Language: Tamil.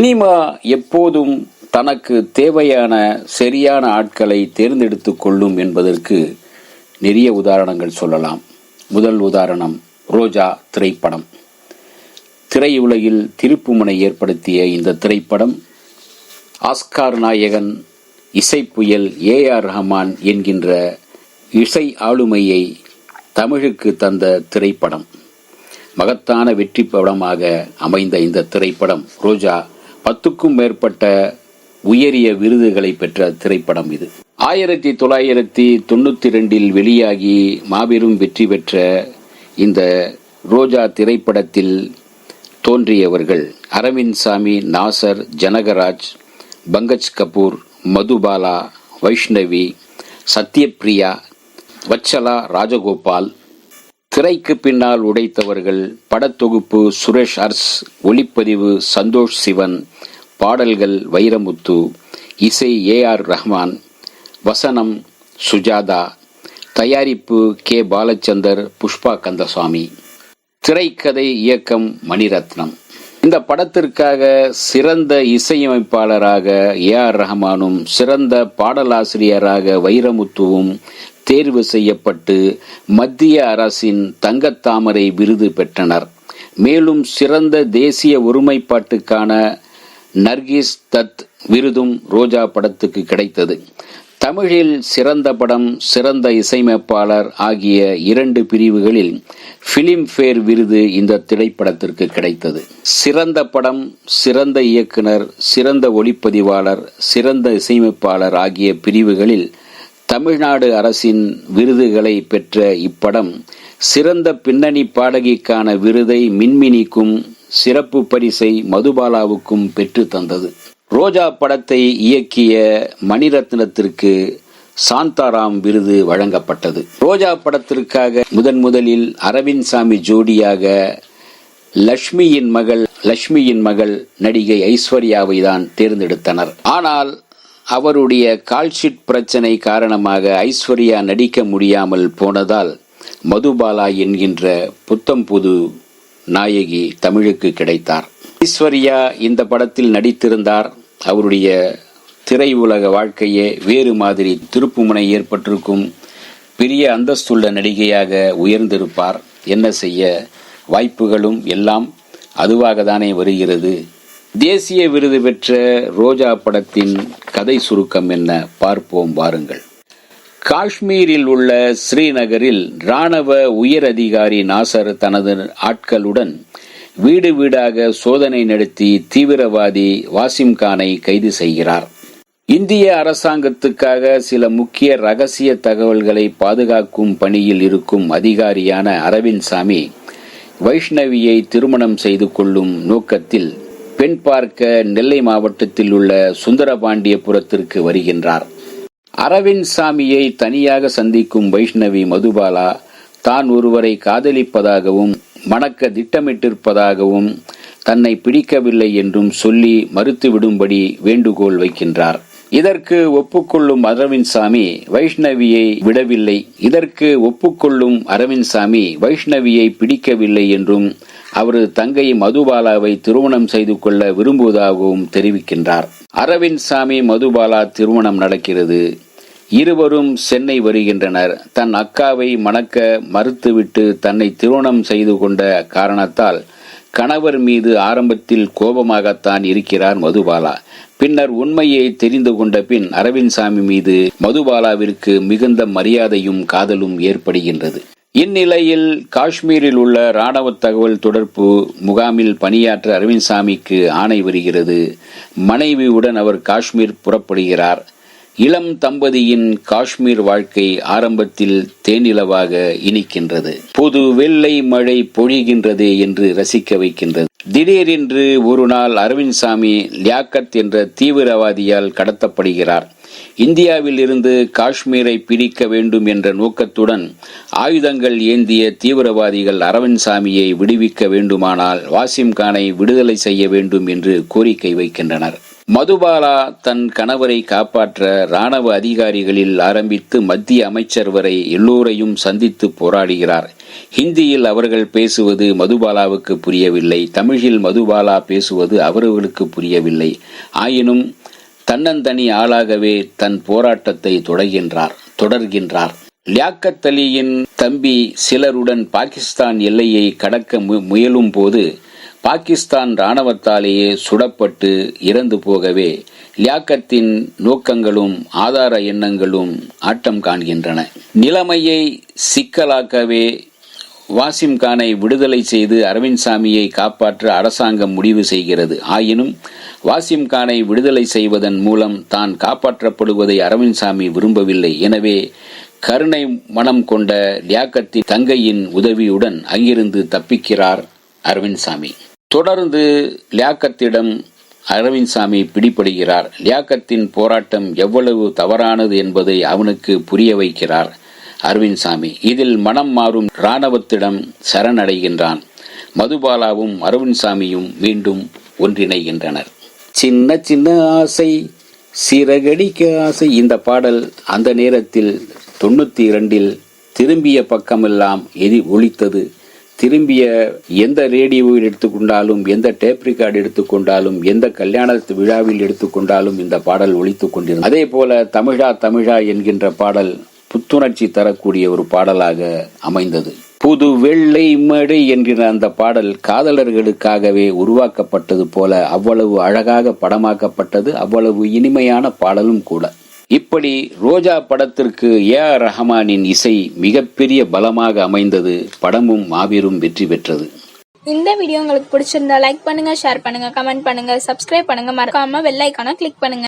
சினிமா எப்போதும் தனக்கு தேவையான சரியான ஆட்களை தேர்ந்தெடுத்து கொள்ளும் என்பதற்கு நிறைய உதாரணங்கள் சொல்லலாம். முதல் உதாரணம் ரோஜா திரைப்படம். திரையுலகில் திருப்புமுனை ஏற்படுத்திய இந்த திரைப்படம் ஆஸ்கார் நாயகன் இசைப்புயல் ஏ.ஆர். ரஹ்மான் என்கின்ற இசை ஆளுமையை தமிழுக்கு தந்த திரைப்படம். மகத்தான வெற்றி படமாக அமைந்த இந்த திரைப்படம் ரோஜா 10க்கும் மேற்பட்ட உயரிய விருதுகளை பெற்ற திரைப்படம் இது. 1992 வெளியாகி மாபெரும் வெற்றி பெற்ற இந்த ரோஜா திரைப்படத்தில் தோன்றியவர்கள் அரவிந்த் சாமி, நாசர், ஜனகராஜ், பங்கஜ் கபூர், மதுபாலா, வைஷ்ணவி, சத்யபிரியா, வச்சலா ராஜகோபால். திரைக்கு பின்னால் உடைத்தவர்கள் படத்தொகுப்பு சுரேஷ் அர்ஸ், ஒளிப்பதிவு சந்தோஷ் சிவன், பாடல்கள் வைரமுத்து, இசை ஏ.ஆர். ரஹ்மான், வசனம் சுஜாதா, தயாரிப்பு கே. பாலச்சந்தர், புஷ்பா கந்தசாமி, திரைக்கதை இயக்கம் மணிரத்னம். இந்த படத்திற்காக சிறந்த இசையமைப்பாளராக ஏ.ஆர். ரஹ்மானும் சிறந்த பாடலாசிரியராக வைரமுத்துவும் தேர்வு செய்யப்பட்டு மத்திய அரசின் தங்கத்தாமரை விருது பெற்றனர். மேலும் சிறந்த தேசிய ஒருமைப்பாட்டுக்கான நர்கிஸ் தத் விருதும் ரோஜா படத்துக்கு கிடைத்தது. தமிழில் சிறந்த படம், சிறந்த இசையமைப்பாளர் ஆகிய 2 பிரிவுகளில் பிலிம்பேர் விருது இந்த திரைப்படத்திற்கு கிடைத்தது. சிறந்த படம், சிறந்த இயக்குனர், சிறந்த ஒளிப்பதிவாளர், சிறந்த இசையமைப்பாளர் ஆகிய பிரிவுகளில் தமிழ்நாடு அரசின் விருதுகளை பெற்ற இப்படம் சிறந்த பின்னணி பாடகிக்கான விருதை மின்மினிக்கும் சிறப்பு பரிசை மதுபாலாவுக்கும் பெற்று தந்தது. ரோஜா படத்தை இயக்கிய மணிரத்னத்திற்கு சாந்தாராம் விருது வழங்கப்பட்டது. ரோஜா படத்திற்காக முதலில் அரவிந்த் சாமி ஜோடியாக லட்சுமியின் மகள் நடிகை ஐஸ்வர்யாவை தான் தேர்ந்தெடுத்தனர். ஆனால் அவருடைய கால்ஷீட் பிரச்சனை காரணமாக ஐஸ்வர்யா நடிக்க முடியாமல் போனதால் மதுபாலா என்கின்ற புத்தம்புது நாயகி தமிழுக்கு கிடைத்தார். ஐஸ்வர்யா இந்த படத்தில் நடித்திருந்தார். அவருடைய திரையுலக வாழ்க்கையே வேறு மாதிரி திருப்புமுனை ஏற்பட்டிருக்கும். பெரிய அந்தஸ்துள்ள நடிகையாக உயர்ந்திருப்பார். என்ன செய்ய, வாய்ப்புகளும் எல்லாம் அதுவாக தானே வருகிறது. தேசிய விருது பெற்ற ரோஜா படத்தின் கதை சுருக்கம் என்ன பார்ப்போம் வாருங்கள். காஷ்மீரில் உள்ள ஸ்ரீநகரில் இராணுவ உயர் அதிகாரி நாசர் தனது ஆட்களுடன் வீடு வீடாக சோதனை நடத்தி தீவிரவாதி வாசிம் கானை கைது செய்கிறார். இந்திய அரசாங்கத்துக்காக சில முக்கிய ரகசிய தகவல்களை பாதுகாக்கும் பணியில் இருக்கும் அதிகாரியான அரவிந்த் சாமி வைஷ்ணவியை திருமணம் செய்து கொள்ளும் நோக்கத்தில் பெண் பார்க்க நெல்லை மாவட்டத்தில் உள்ள சுந்தரபாண்டியபுரத்திற்கு வருகின்றார். அரவிந்த் சாமியை தனியாக சந்திக்கும் வைஷ்ணவி மதுபாலா தான் ஒருவரை காதலிப்பதாகவும் மணக்க திட்டமிட்டிருப்பதாகவும் தன்னை பிடிக்கவில்லை என்றும் சொல்லி மறுத்துவிடும்படி வேண்டுகோள் வைக்கின்றார். இதற்கு ஒப்புக்கொள்ளும் அரவிந்த் சாமி வைஷ்ணவியை பிடிக்கவில்லை என்றும் அவரது தங்கை மதுபாலாவை திருமணம் செய்து கொள்ள விரும்புவதாகவும் தெரிவிக்கின்றார். அரவிந்த் சாமி மதுபாலா திருமணம் நடக்கிறது. இருவரும் சென்னை வருகின்றனர். தன் அக்காவை மணக்க மறுத்துவிட்டு தன்னை திருமணம் செய்து கொண்ட காரணத்தால் கணவர் மீது ஆரம்பத்தில் கோபமாகத்தான் இருக்கிறார் மதுபாலா. பின்னர் உண்மையை தெரிந்து கொண்ட பின் அரவிந்த் சாமி மீது மதுபாலாவிற்கு மிகுந்த மரியாதையும் காதலும் ஏற்படுகின்றது. இந்நிலையில் காஷ்மீரில் உள்ள இராணுவ தகவல் தொடர்பு முகாமில் பணியாற்ற அரவிந்த் சாமிக்கு ஆணை வருகிறது. மனைவியுடன் அவர் காஷ்மீர் புறப்படுகிறார். இளம் தம்பதியின் காஷ்மீர் வாழ்க்கை ஆரம்பத்தில் தேனிலவாக இனிக்கின்றது. புது வெள்ளை மழை பொழிகின்றதே என்று ரசிக்க வைக்கின்றது. திடீரென்று ஒரு நாள் அரவிந்த் சாமி லியாக்கத் என்ற தீவிரவாதியால் கடத்தப்படுகிறார். இந்தியாவில் இருந்து காஷ்மீரை பிரிக்க வேண்டும் என்ற நோக்கத்துடன் ஆயுதங்கள் ஏந்திய தீவிரவாதிகள் அரவிந்த் சாமியை விடுவிக்க வேண்டுமானால் வாசிம் கானை விடுதலை செய்ய வேண்டும் என்று கோரிக்கை வைக்கின்றனர். மதுபாலா தன் கணவரை காப்பாற்ற இராணுவ அதிகாரிகளில் ஆரம்பித்து மத்திய அமைச்சர் வரை எல்லோரையும் சந்தித்து போராடுகிறார். ஹிந்தியில் அவர்கள் பேசுவது மதுபாலாவுக்கு புரியவில்லை. தமிழில் மதுபாலா பேசுவது அவர்களுக்கு புரியவில்லை. ஆயினும் தன்னந்தனி ஆளாகவே தன் போராட்டத்தை தொடர்கின்றார். லியாக்கத் அலியின் தம்பி சிலருடன் பாகிஸ்தான் எல்லையை கடக்க முயலும் போது பாகிஸ்தான் இராணுவத்தாலேயே சுடப்பட்டு இறந்து போகவே லியாக்கத்தின் நோக்கங்களும் ஆதார எண்ணங்களும் ஆட்டம் காண்கின்றன. நிலைமையை சிக்கலாக்கவே வாசிம் கானை விடுதலை செய்து அரவிந்த் சாமியை காப்பாற்ற அரசாங்கம் முடிவு செய்கிறது. ஆயினும் வாசிம் கானை விடுதலை செய்வதன் மூலம் தான் காப்பாற்றப்படுவதை அரவிந்த் சாமி விரும்பவில்லை. எனவே கருணை மனம் கொண்ட லியாக்கத்தின் தங்கையின் உதவியுடன் அங்கிருந்து தப்பிக்கிறார் அரவிந்த் சாமி. தொடர்ந்து லியாக்கத்திடம் அரவிந்த் சாமி பிடிபடுகிறார். லியாக்கத்தின் போராட்டம் எவ்வளவு தவறானது என்பதை அவனுக்கு புரிய வைக்கிறார் அரவிந்த் சாமி. இதில் மனம் மாறும் இராணுவத்திடம் சரணடைகின்றான். மதுபாலாவும் அரவிந்த் சாமியும் மீண்டும் ஒன்றிணைகின்றனர். சின்ன சின்ன ஆசை சிறகடிக்க ஆசை. இந்த பாடல் அந்த நேரத்தில் 92 திரும்பிய பக்கமெல்லாம் ஒலித்தது. திரும்பிய எந்த ரேடியோவில் எடுத்துக்கொண்டாலும், எந்த டேப் ரெக்கார்டு எடுத்துக்கொண்டாலும், எந்த கல்யாண விழாவில் எடுத்துக்கொண்டாலும் இந்த பாடல் ஒலித்துக் கொண்டிருந்தது. அதே போல தமிழா தமிழா என்கின்ற பாடல் புத்துணர்ச்சி தரக்கூடிய ஒரு பாடலாக அமைந்தது. புது வெள்ளை மடை என்கிற அந்த பாடல் காதலர்களுக்காகவே உருவாக்கப்பட்டது போல அவ்வளவு அழகாக படமாக்கப்பட்டது. அவ்வளவு இனிமையான பாடலும் கூட. இப்படி ரோஜா படத்திற்கு ஏ.ஆர். ரஹ்மானின் இசை மிகப்பெரிய பலமாக அமைந்தது. படமும் மாபெரும் வெற்றி பெற்றது. இந்த வீடியோ உங்களுக்கு பிடிச்சிருந்தா லைக் பண்ணுங்க, ஷேர் பண்ணுங்க, கமெண்ட் பண்ணுங்க, சப்ஸ்கிரைப் பண்ணுங்க, மறக்காம பெல் ஐகானை கிளிக் பண்ணுங்க.